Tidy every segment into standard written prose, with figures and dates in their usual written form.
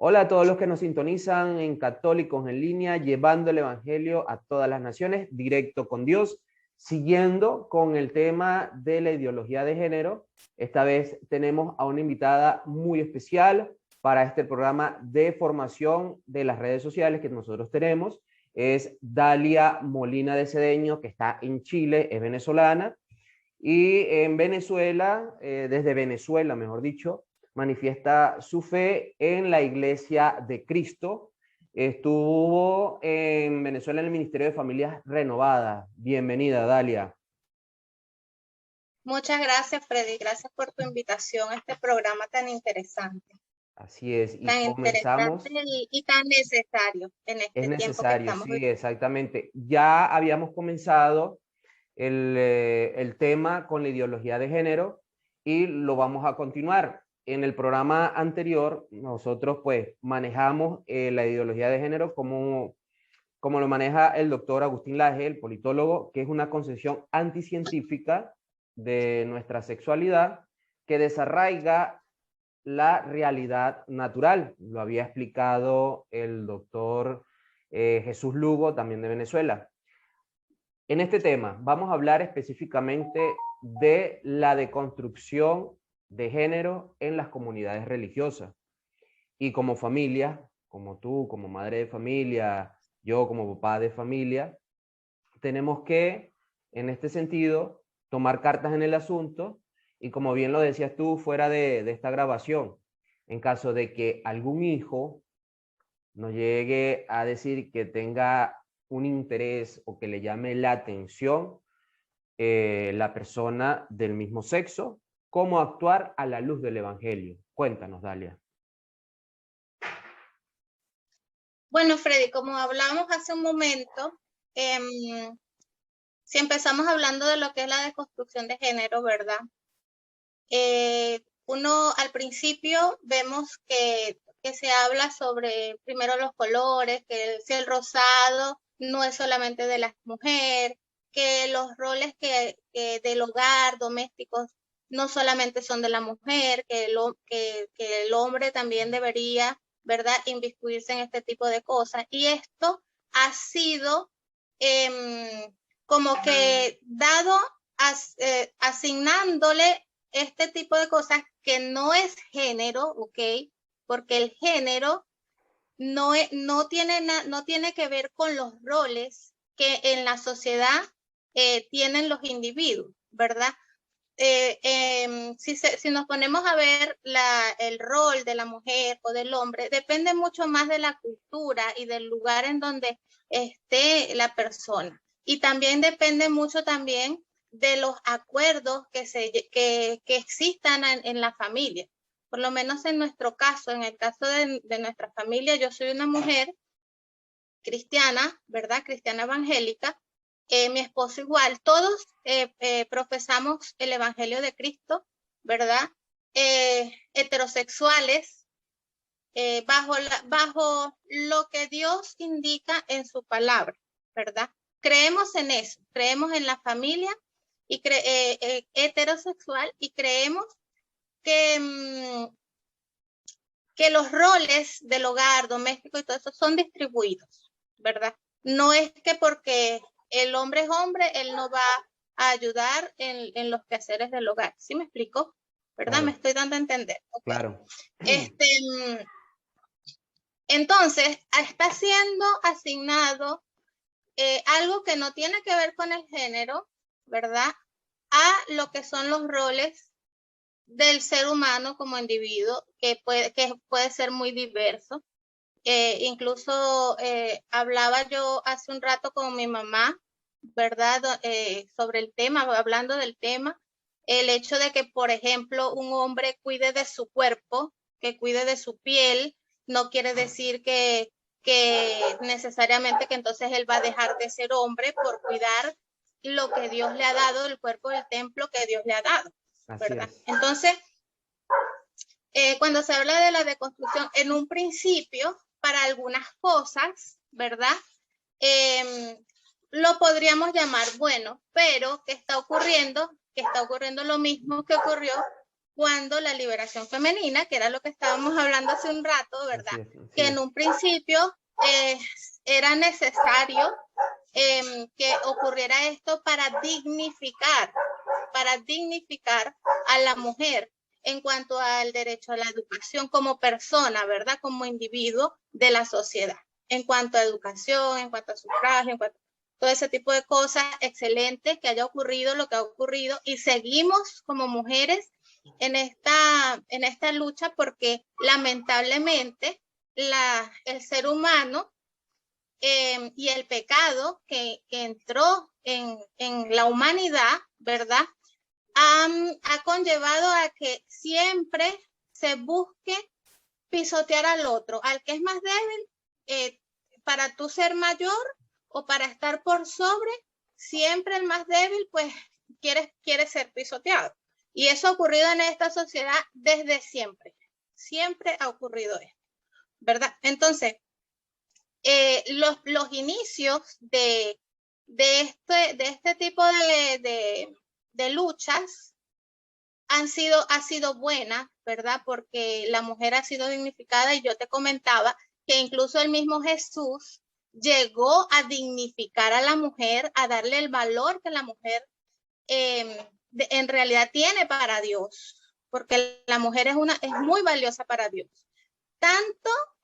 Hola a todos los que nos sintonizan en Católicos en Línea, llevando el Evangelio a todas las naciones, directo con Dios, siguiendo con el tema de la ideología de género. Esta vez tenemos a una invitada muy especial para este programa de formación de las redes sociales que nosotros tenemos. Es Dalia Molina de Cedeño, que está en Chile, es venezolana, y en Venezuela, desde Venezuela, mejor dicho, manifiesta su fe en la Iglesia de Cristo. Estuvo en Venezuela en el Ministerio de Familias Renovadas. Bienvenida, Dalia. Muchas gracias, Freddy. Gracias por tu invitación a este programa tan interesante. Así es, y Tan interesante comenzamos. y tan necesario en Es este tiempo que necesario, estamos sí, viviendo. exactamente. Ya habíamos comenzado el tema con la ideología de género y lo vamos a continuar. En el programa anterior, nosotros pues manejamos la ideología de género como lo maneja el doctor Agustín Laje, el politólogo, que es una concepción anticientífica de nuestra sexualidad que desarraiga la realidad natural. Lo había explicado el doctor Jesús Lugo, también de Venezuela. En este tema vamos a hablar específicamente de la deconstrucción de género en las comunidades religiosas. Y como familia, como tú, como madre de familia, yo como papá de familia, tenemos que, en este sentido, tomar cartas en el asunto y, como bien lo decías tú fuera de esta grabación, en caso de que algún hijo nos llegue a decir que tenga un interés o que le llame la atención la persona del mismo sexo, cómo actuar a la luz del Evangelio. Cuéntanos, Dalia. Bueno, Freddy, como hablamos hace un momento, si empezamos hablando de lo que es la deconstrucción de género, ¿verdad? Uno al principio vemos que se habla sobre primero los colores, que si el rosado no es solamente de la mujer, que los roles que del hogar domésticos no solamente son de la mujer, que el hombre también debería, ¿verdad?, inmiscuirse en este tipo de cosas. Y esto ha sido como que dado, asignándole este tipo de cosas que no es género, ¿ok? Porque el género no tiene que ver con los roles que en la sociedad tienen los individuos, ¿verdad? Si nos ponemos a ver el rol de la mujer o del hombre, depende mucho más de la cultura y del lugar en donde esté la persona. Y también depende mucho también de los acuerdos que existan en la familia. Por lo menos en nuestro caso, en el caso de nuestra familia, yo soy una mujer cristiana, ¿verdad? Cristiana evangélica. Mi esposo igual, todos profesamos el Evangelio de Cristo, ¿verdad? Heterosexuales, bajo lo que Dios indica en su palabra, ¿verdad? Creemos en eso, creemos en la familia y heterosexual y creemos que, que los roles del hogar doméstico y todo eso son distribuidos, ¿verdad? No es que porque el hombre es hombre, él no va a ayudar en los quehaceres del hogar. ¿Sí me explico? ¿Verdad? Claro, Me estoy dando a entender. Okay. claro. Entonces, está siendo asignado algo que no tiene que ver con el género, ¿verdad? A lo que son los roles del ser humano como individuo, que puede ser muy diverso. Incluso hablaba yo hace un rato con mi mamá, ¿verdad? Sobre el tema, hablando del tema, el hecho de que, por ejemplo, un hombre cuide de su cuerpo, que cuide de su piel, no quiere decir que necesariamente que entonces él va a dejar de ser hombre por cuidar lo que Dios le ha dado, el cuerpo del templo que Dios le ha dado, Así ¿verdad? es. Entonces, cuando se habla de la deconstrucción, en un principio, para algunas cosas, ¿verdad? Lo podríamos llamar bueno, pero ¿qué está ocurriendo? Que está ocurriendo lo mismo que ocurrió cuando la liberación femenina, que era lo que estábamos hablando hace un rato, ¿verdad? Así es. Que en un principio era necesario que ocurriera esto para dignificar a la mujer en cuanto al derecho a la educación como persona, ¿verdad? Como individuo de la sociedad. En cuanto a educación, en cuanto a sufragio, en cuanto a todo ese tipo de cosas, excelente que haya ocurrido lo que ha ocurrido y seguimos como mujeres en esta lucha porque lamentablemente el ser humano y el pecado que entró en la humanidad, ¿verdad? Ha conllevado a que siempre se busque pisotear al otro, al que es más débil, para tú ser mayor o para estar por sobre, siempre el más débil, pues quiere ser pisoteado. Y eso ha ocurrido en esta sociedad desde siempre. Siempre ha ocurrido esto, ¿verdad? Entonces, los inicios de este tipo de luchas ha sido buena, ¿verdad? Porque la mujer ha sido dignificada y yo te comentaba que incluso el mismo Jesús llegó a dignificar a la mujer, a darle el valor que la mujer en realidad tiene para Dios, porque la mujer es muy valiosa para Dios.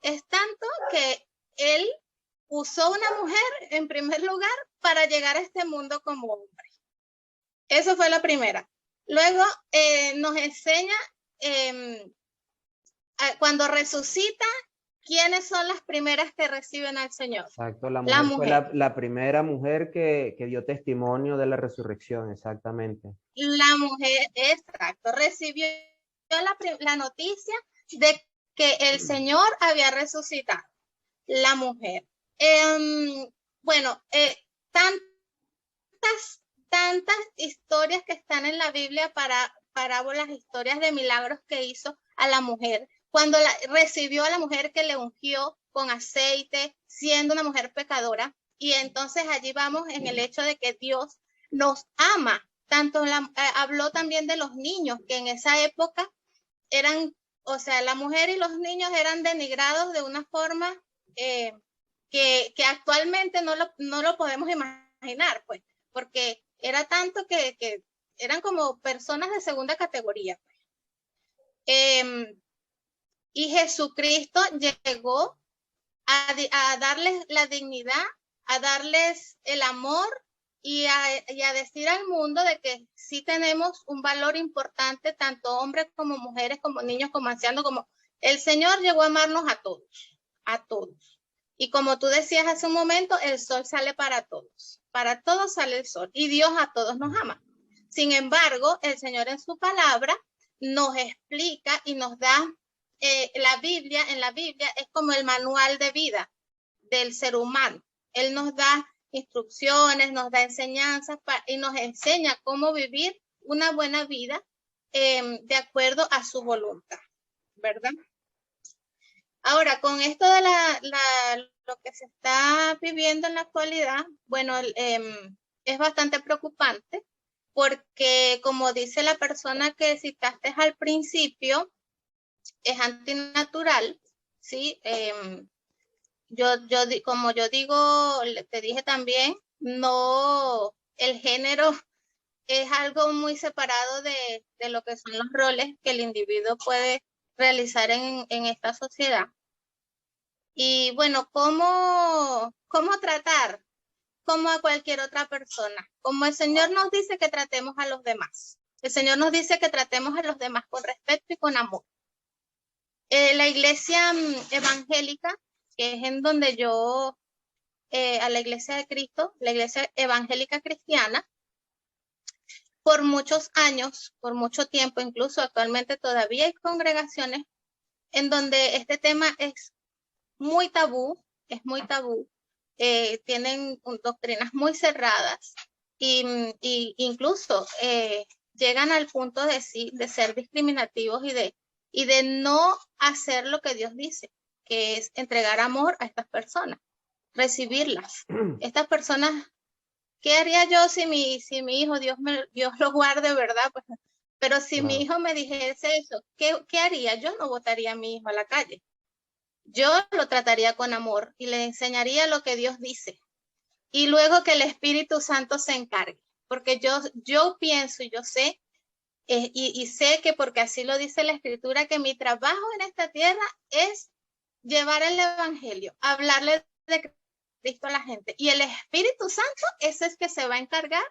Es tanto que él usó una mujer en primer lugar para llegar a este mundo como hombre. Eso fue la primera. Luego nos enseña cuando resucita, ¿quiénes son las primeras que reciben al Señor? Exacto, la mujer fue la primera mujer que dio testimonio de la resurrección, exactamente. La mujer, exacto, recibió la noticia de que el Señor había resucitado. La mujer. Bueno, tantas historias que están en la Biblia para parábolas, historias de milagros que hizo a la mujer. Cuando recibió a la mujer que le ungió con aceite, siendo una mujer pecadora. Y entonces allí vamos en el hecho de que Dios nos ama. Tanto habló también de los niños, que en esa época eran, o sea, la mujer y los niños eran denigrados de una forma que actualmente no lo podemos imaginar, pues, porque era tanto que eran como personas de segunda categoría. Y Jesucristo llegó a darles la dignidad, a darles el amor y a decir al mundo de que sí tenemos un valor importante, tanto hombres como mujeres, como niños, como ancianos, como el Señor llegó a amarnos a todos. Y como tú decías hace un momento, el sol sale para todos sale el sol y Dios a todos nos ama. Sin embargo, el Señor en su palabra nos explica y nos da en la Biblia es como el manual de vida del ser humano. Él nos da instrucciones, nos da enseñanzas y nos enseña cómo vivir una buena vida de acuerdo a su voluntad, ¿verdad? Ahora, con esto de lo que se está viviendo en la actualidad, bueno, es bastante preocupante porque, como dice la persona que citaste al principio, es antinatural, ¿sí? Como yo digo, te dije también, no, el género es algo muy separado de lo que son los roles que el individuo puede realizar en esta sociedad. Y bueno, ¿cómo tratar? Como a cualquier otra persona. Como el Señor nos dice que tratemos a los demás. El Señor nos dice que tratemos a los demás con respeto y con amor. La iglesia evangélica, que es en donde yo, a la iglesia de Cristo, la iglesia evangélica cristiana, por muchos años, por mucho tiempo, incluso actualmente todavía hay congregaciones en donde este tema es muy tabú, tienen doctrinas muy cerradas y incluso llegan al punto de ser discriminativos y de no hacer lo que Dios dice, que es entregar amor a estas personas, recibirlas. Estas personas, ¿qué haría yo si mi hijo, Dios lo guarde, verdad? Pues Pero si mi Claro. hijo me dijese eso, ¿qué haría? Yo no botaría a mi hijo a la calle. Yo lo trataría con amor y le enseñaría lo que Dios dice. Y luego que el Espíritu Santo se encargue. Porque yo pienso y yo sé, y sé que porque así lo dice la Escritura, que mi trabajo en esta tierra es llevar el Evangelio, hablarle de Cristo a la gente. Y el Espíritu Santo, ese es que se va a encargar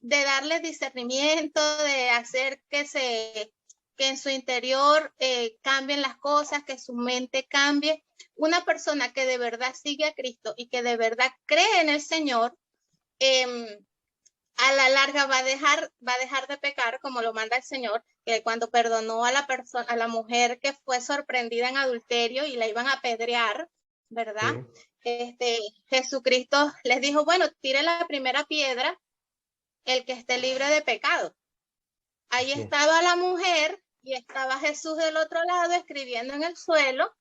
de darle discernimiento, de hacer que en su interior cambien las cosas, que su mente cambie. Una persona que de verdad sigue a Cristo y que de verdad cree en el Señor, a la larga va a dejar de pecar como lo manda el Señor, que cuando perdonó a la persona, a la mujer que fue sorprendida en adulterio y la iban a apedrear, ¿verdad? Jesucristo les dijo, bueno, tire la primera piedra el que esté libre de pecado. Ahí estaba la mujer y estaba Jesús del otro lado escribiendo en el suelo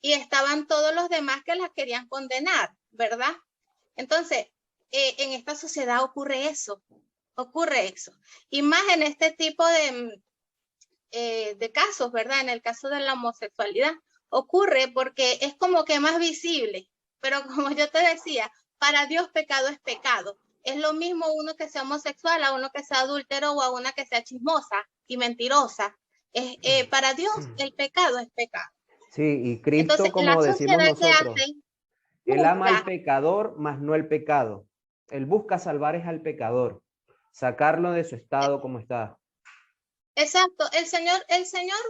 y estaban todos los demás que la querían condenar, ¿verdad? Entonces, en esta sociedad ocurre eso. Y más en este tipo de casos, ¿verdad? En el caso de la homosexualidad, ocurre porque es como que más visible. Pero como yo te decía, para Dios pecado es pecado. Es lo mismo uno que sea homosexual a uno que sea adúltero o a una que sea chismosa y mentirosa. Para Dios el pecado es pecado. Sí, y Cristo, Entonces, la como decimos sociedad que nosotros, hace, Él ama al juzga. pecador, mas no el pecado. Él busca salvar es al pecador, sacarlo de su estado como está. Exacto, el Señor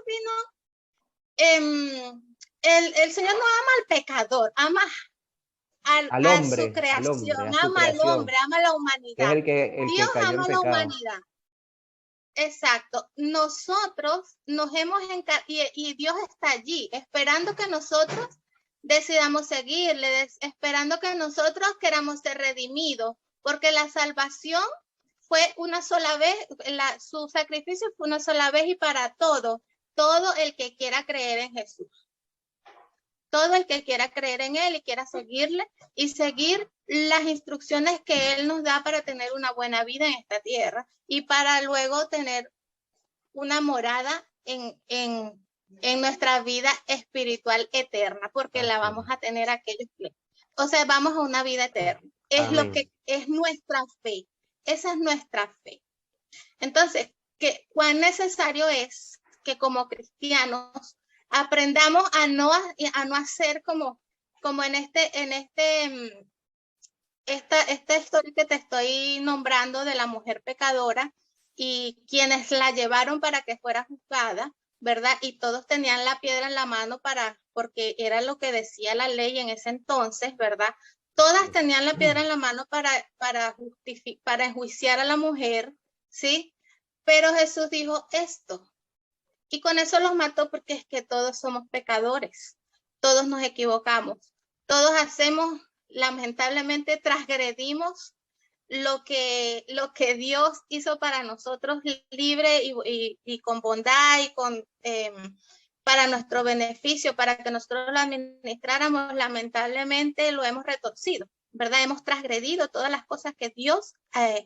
vino, el Señor no ama al pecador, ama a su creación, a su ama al hombre, creación, ama a la que es humanidad. el Dios que cayó en ama a la pecado. humanidad. Exacto. Nosotros nos hemos encargado y Dios está allí, esperando que nosotros decidamos seguirle, esperando que nosotros queramos ser redimidos, porque la salvación fue una sola vez, su sacrificio fue una sola vez y para todo el que quiera creer en Jesús. Todo el que quiera creer en Él y quiera seguirle y seguir las instrucciones que Él nos da para tener una buena vida en esta tierra y para luego tener una morada en nuestra vida espiritual eterna, porque la vamos a tener aquellos que, o sea, vamos a una vida eterna. Es lo que es nuestra fe. Esa es nuestra fe. Entonces, cuán necesario es que como cristianos aprendamos a no hacer como en esta historia que te estoy nombrando de la mujer pecadora y quienes la llevaron para que fuera juzgada, ¿verdad? Y todos tenían la piedra en la mano porque era lo que decía la ley en ese entonces, ¿verdad? Todas tenían la piedra en la mano para enjuiciar a la mujer, ¿sí? Pero Jesús dijo esto, y con eso los mató porque es que todos somos pecadores, todos nos equivocamos, todos hacemos, lamentablemente transgredimos lo que Dios hizo para nosotros libre y con bondad y para nuestro beneficio, para que nosotros lo administráramos, lamentablemente lo hemos retorcido, ¿verdad? Hemos transgredido todas las cosas que Dios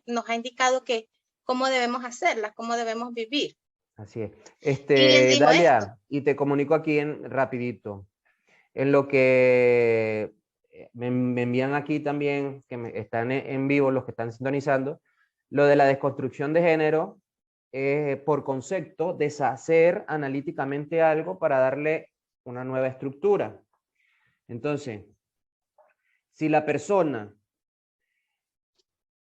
nos ha indicado que cómo debemos hacerlas, cómo debemos vivir. Así es. Y les dijo Dalia, esto. y te comunico aquí rapidito. En lo que me envían aquí también, que están en vivo, los que están sintonizando, lo de la desconstrucción de género, por concepto, deshacer analíticamente algo para darle una nueva estructura. Entonces, si la persona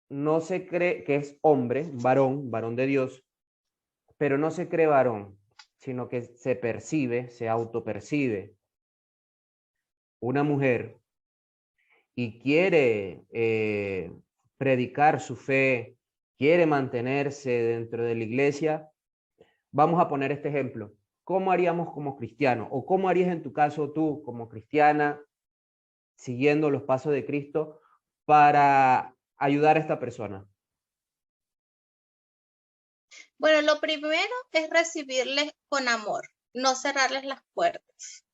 no se cree que es hombre, varón de Dios, pero no se cree varón, sino que se percibe, se autopercibe una mujer y quiere predicar su fe, quiere mantenerse dentro de la iglesia, vamos a poner este ejemplo. ¿Cómo haríamos como cristianos? ¿O cómo harías en tu caso tú como cristiana, siguiendo los pasos de Cristo, para ayudar a esta persona? Bueno, lo primero es recibirles con amor, no cerrarles las puertas.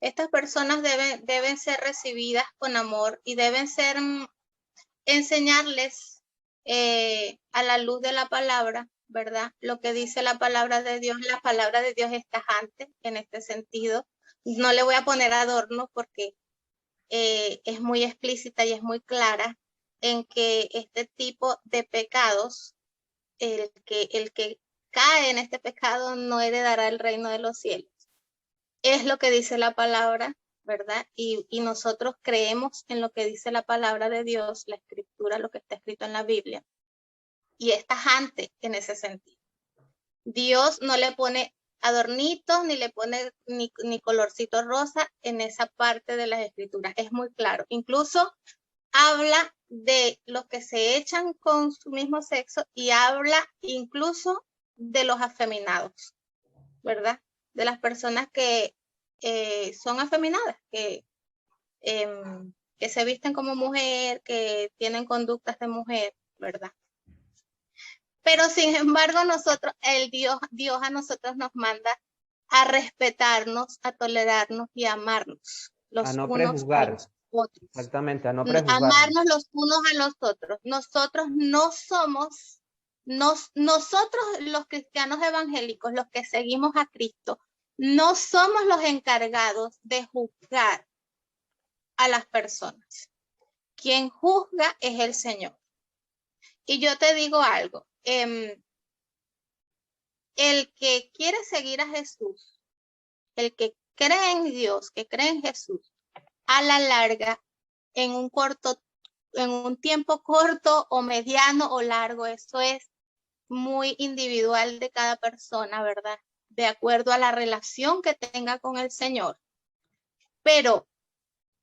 Estas personas deben ser recibidas con amor y deben enseñarles a la luz de la palabra, ¿verdad? Lo que dice la palabra de Dios es tajante en este sentido. No le voy a poner adorno porque es muy explícita y es muy clara en que este tipo de pecados, el que cae en este pecado no heredará el reino de los cielos. Es lo que dice la palabra, ¿verdad? Y nosotros creemos en lo que dice la palabra de Dios, la escritura, lo que está escrito en la Biblia. Y es tajante en ese sentido. Dios no le pone adornitos, ni le pone ni colorcito rosa en esa parte de las escrituras. Es muy claro. Incluso habla de los que se echan con su mismo sexo y habla incluso de los afeminados, ¿verdad? De las personas que son afeminadas, que se visten como mujer, que tienen conductas de mujer, ¿verdad? Pero sin embargo, Dios a nosotros nos manda a respetarnos, a tolerarnos y a amarnos A los no unos a prejuzgar. los otros. Exactamente, a no prejuzgar. Amarnos los unos a los otros. Nosotros no somos, nosotros los cristianos evangélicos, los que seguimos a Cristo, no somos los encargados de juzgar a las personas. Quien juzga es el Señor. Y yo te digo algo, el que quiere seguir a Jesús, el que cree en Dios, que cree en Jesús, a la larga, en un tiempo corto o mediano o largo, eso es muy individual de cada persona, ¿verdad? De acuerdo a la relación que tenga con el Señor. Pero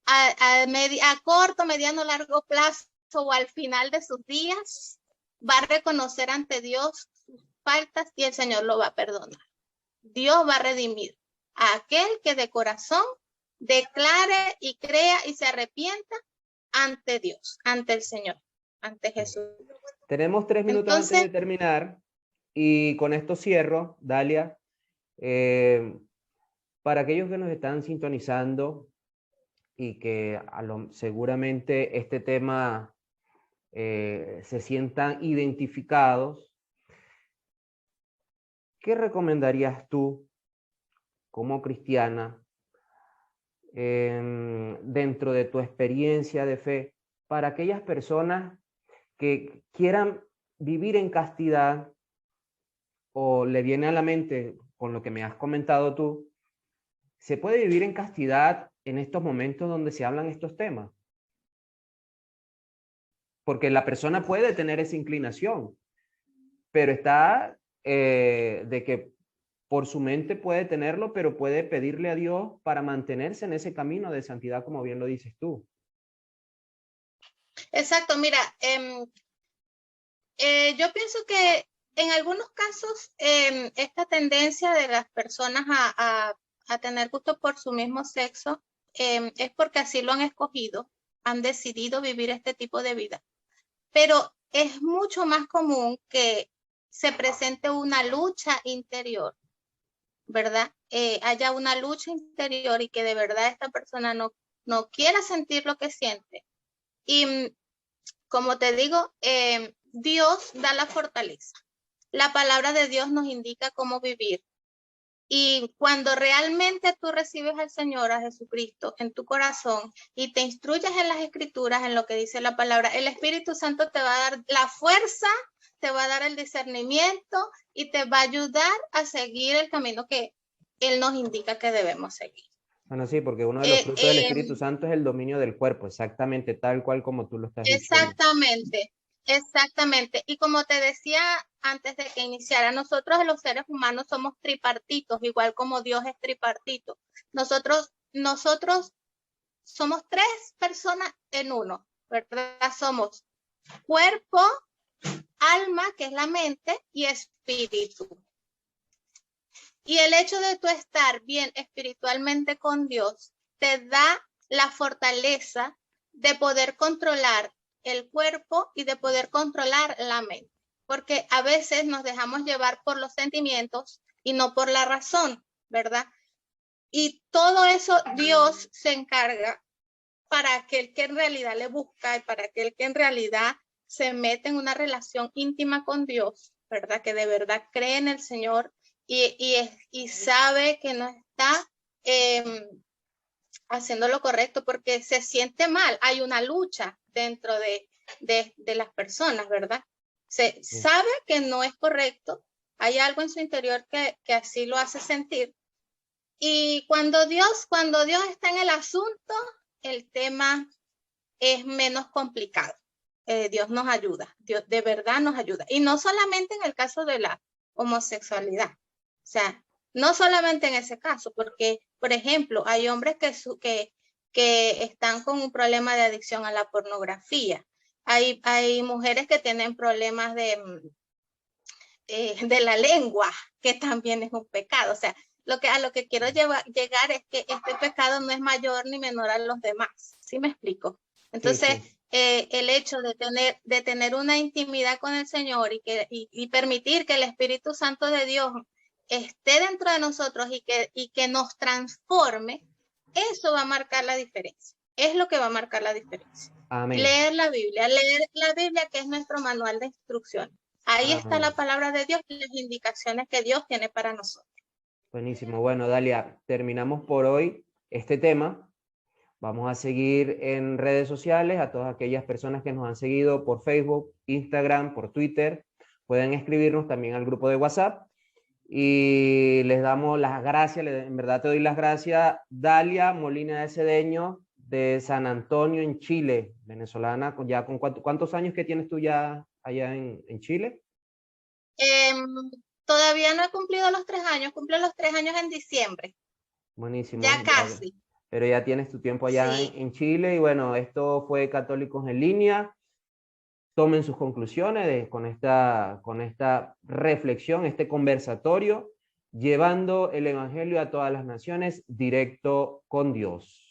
a corto, mediano, largo plazo o al final de sus días, va a reconocer ante Dios sus faltas y el Señor lo va a perdonar. Dios va a redimir a aquel que de corazón declare y crea y se arrepienta ante Dios, ante el Señor, ante Jesús. Tenemos 3 minutos antes de terminar y con esto cierro, Dalia. Para aquellos que nos están sintonizando y que seguramente este tema se sientan identificados, ¿qué recomendarías tú como cristiana dentro de tu experiencia de fe para aquellas personas que quieran vivir en castidad o le viene a la mente con lo que me has comentado tú? ¿Se puede vivir en castidad en estos momentos donde se hablan estos temas? Porque la persona puede tener esa inclinación, pero está de que por su mente puede tenerlo, pero puede pedirle a Dios para mantenerse en ese camino de santidad, como bien lo dices tú. Exacto, mira, yo pienso que en algunos casos esta tendencia de las personas a tener gusto por su mismo sexo es porque así lo han escogido, han decidido vivir este tipo de vida. Pero es mucho más común que se presente una lucha interior, ¿verdad? Haya una lucha interior y que de verdad esta persona no quiera sentir lo que siente. Y como te digo, Dios da la fortaleza. La palabra de Dios nos indica cómo vivir. Y cuando realmente tú recibes al Señor, a Jesucristo, en tu corazón y te instruyes en las escrituras, en lo que dice la palabra, el Espíritu Santo te va a dar la fuerza, te va a dar el discernimiento y te va a ayudar a seguir el camino que Él nos indica que debemos seguir. Bueno, sí, porque uno de los frutos del Espíritu Santo es el dominio del cuerpo, exactamente tal cual como tú lo estás diciendo. Exactamente. Y como te decía antes de que iniciara, nosotros los seres humanos somos tripartitos, igual como Dios es tripartito. Nosotros somos 3 personas en uno, ¿verdad? Somos cuerpo, alma, que es la mente, y espíritu. Y el hecho de tú estar bien espiritualmente con Dios te da la fortaleza de poder controlar el cuerpo y de poder controlar la mente. Porque a veces nos dejamos llevar por los sentimientos y no por la razón, ¿verdad? Y todo eso Dios se encarga para aquel que en realidad le busca y para aquel que en realidad se mete en una relación íntima con Dios, ¿verdad? Que de verdad cree en el Señor y sabe que no está haciendo lo correcto porque se siente mal. Hay una lucha dentro de las personas, ¿verdad? Se sabe que no es correcto, hay algo en su interior que así lo hace sentir. Y cuando Dios está en el asunto, el tema es menos complicado. Dios nos ayuda, Dios de verdad nos ayuda. Y no solamente en el caso de la homosexualidad, o sea, no solamente en ese caso, porque, por ejemplo, hay hombres que están con un problema de adicción a la pornografía. Hay mujeres que tienen problemas de la lengua, que también es un pecado. O sea, a lo que quiero llegar es que este pecado no es mayor ni menor a los demás. ¿Sí me explico? Entonces, Sí, sí. el hecho de tener una intimidad con el Señor y permitir que el Espíritu Santo de Dios esté dentro de nosotros y que nos transforme, eso va a marcar la diferencia. Es lo que va a marcar la diferencia. Amén. Leer la Biblia que es nuestro manual de instrucciones. Ahí está Amén. la palabra de Dios y las indicaciones que Dios tiene para nosotros. Buenísimo. Bueno, Dalia, terminamos por hoy este tema. Vamos a seguir en redes sociales a todas aquellas personas que nos han seguido por Facebook, Instagram, por Twitter. Pueden escribirnos también al grupo de WhatsApp y les damos las gracias. En verdad te doy las gracias, Dalia Molina de Cedeño, de San Antonio, en Chile, venezolana. Ya con ¿cuántos años que tienes tú ya allá en Chile? Todavía no he cumplido los 3 años, cumplo los 3 años en diciembre. Buenísimo. Ya casi. Pero ya tienes tu tiempo allá Sí. en Chile y bueno, esto fue Católicos en Línea. Tomen sus conclusiones con esta reflexión, este conversatorio, llevando el Evangelio a todas las naciones directo con Dios.